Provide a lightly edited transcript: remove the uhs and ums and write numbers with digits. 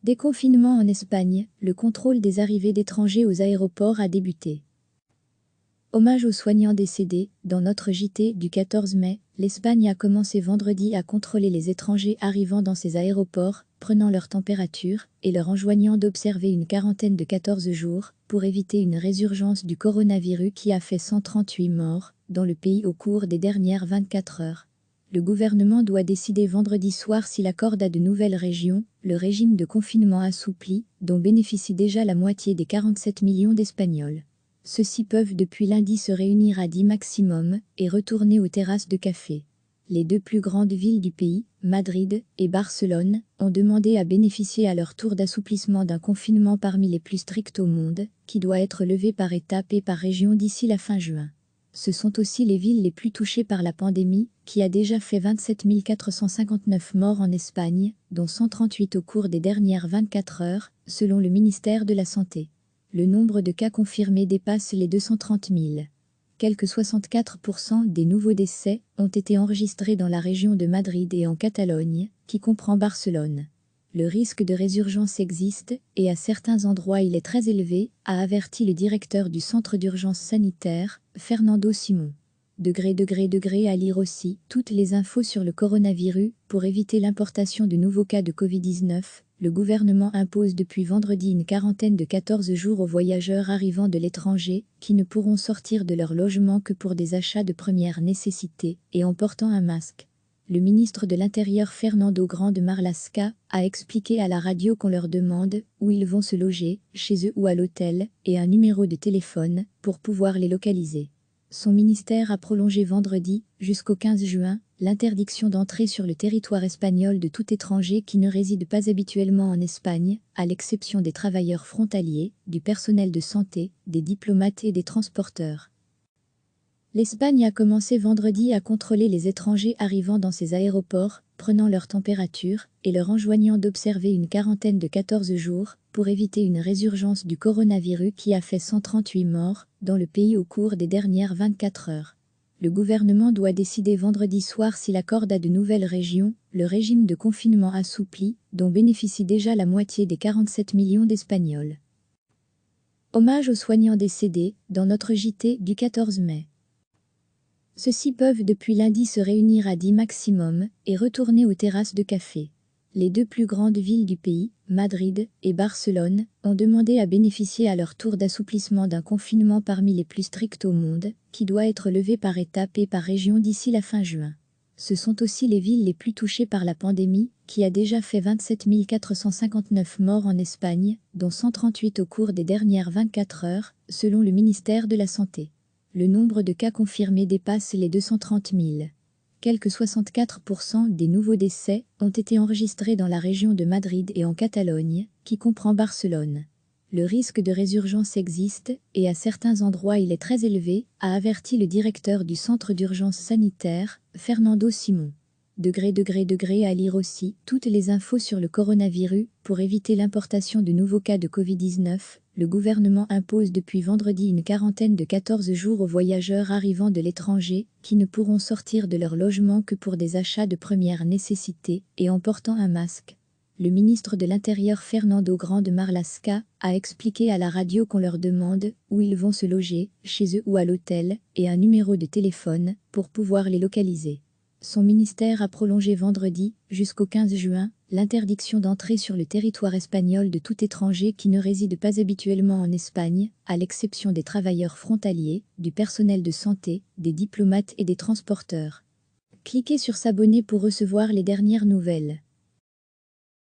Déconfinement en Espagne, le contrôle des arrivées d'étrangers aux aéroports a débuté. Hommage aux soignants décédés, dans notre JT du 14 mai, l'Espagne a commencé vendredi à contrôler les étrangers arrivant dans ses aéroports, prenant leur température et leur enjoignant d'observer une quarantaine de 14 jours pour éviter une résurgence du coronavirus qui a fait 138 morts dans le pays au cours des dernières 24 heures. Le gouvernement doit décider vendredi soir s'il accorde à de nouvelles régions le régime de confinement assoupli dont bénéficie déjà la moitié des 47 millions d'Espagnols. Ceux-ci peuvent depuis lundi se réunir à 10 maximum et retourner aux terrasses de café. Les deux plus grandes villes du pays, Madrid et Barcelone, ont demandé à bénéficier à leur tour d'assouplissement d'un confinement parmi les plus stricts au monde, qui doit être levé par étapes et par région d'ici la fin juin. Ce sont aussi les villes les plus touchées par la pandémie, qui a déjà fait 27 459 morts en Espagne, dont 138 au cours des dernières 24 heures, selon le ministère de la Santé. Le nombre de cas confirmés dépasse les 230 000. Quelque 64% des nouveaux décès ont été enregistrés dans la région de Madrid et en Catalogne, qui comprend Barcelone. Le risque de résurgence existe, et à certains endroits il est très élevé, a averti le directeur du centre d'urgence sanitaire, Fernando Simón. À lire aussi toutes les infos sur le coronavirus. Pour éviter l'importation de nouveaux cas de Covid-19, le gouvernement impose depuis vendredi une quarantaine de 14 jours aux voyageurs arrivant de l'étranger, qui ne pourront sortir de leur logement que pour des achats de première nécessité et en portant un masque. Le ministre de l'Intérieur Fernando Grande Marlaska a expliqué à la radio qu'on leur demande où ils vont se loger, chez eux ou à l'hôtel, et un numéro de téléphone pour pouvoir les localiser. Son ministère a prolongé vendredi, jusqu'au 15 juin, l'interdiction d'entrer sur le territoire espagnol de tout étranger qui ne réside pas habituellement en Espagne, à l'exception des travailleurs frontaliers, du personnel de santé, des diplomates et des transporteurs. L'Espagne a commencé vendredi à contrôler les étrangers arrivant dans ses aéroports, prenant leur température et leur enjoignant d'observer une quarantaine de 14 jours pour éviter une résurgence du coronavirus qui a fait 138 morts dans le pays au cours des dernières 24 heures. Le gouvernement doit décider vendredi soir s'il accorde à de nouvelles régions le régime de confinement assoupli dont bénéficie déjà la moitié des 47 millions d'Espagnols. Hommage aux soignants décédés, dans notre JT du 14 mai. Ceux-ci peuvent depuis lundi se réunir à 10 maximum et retourner aux terrasses de café. Les deux plus grandes villes du pays, Madrid et Barcelone, ont demandé à bénéficier à leur tour d'assouplissement d'un confinement parmi les plus stricts au monde, qui doit être levé par étapes et par région d'ici la fin juin. Ce sont aussi les villes les plus touchées par la pandémie, qui a déjà fait 27 459 morts en Espagne, dont 138 au cours des dernières 24 heures, selon le ministère de la Santé. Le nombre de cas confirmés dépasse les 230 000. Quelque 64% des nouveaux décès ont été enregistrés dans la région de Madrid et en Catalogne, qui comprend Barcelone. Le risque de résurgence existe, et à certains endroits il est très élevé, a averti le directeur du centre d'urgence sanitaire, Fernando Simón. À lire aussi toutes les infos sur le coronavirus. Pour éviter l'importation de nouveaux cas de Covid-19, le gouvernement impose depuis vendredi une quarantaine de 14 jours aux voyageurs arrivant de l'étranger, qui ne pourront sortir de leur logement que pour des achats de première nécessité et en portant un masque. Le ministre de l'Intérieur Fernando Grande Marlaska a expliqué à la radio qu'on leur demande où ils vont se loger, chez eux ou à l'hôtel, et un numéro de téléphone pour pouvoir les localiser. Son ministère a prolongé vendredi, jusqu'au 15 juin, l'interdiction d'entrer sur le territoire espagnol de tout étranger qui ne réside pas habituellement en Espagne, à l'exception des travailleurs frontaliers, du personnel de santé, des diplomates et des transporteurs. Cliquez sur s'abonner pour recevoir les dernières nouvelles.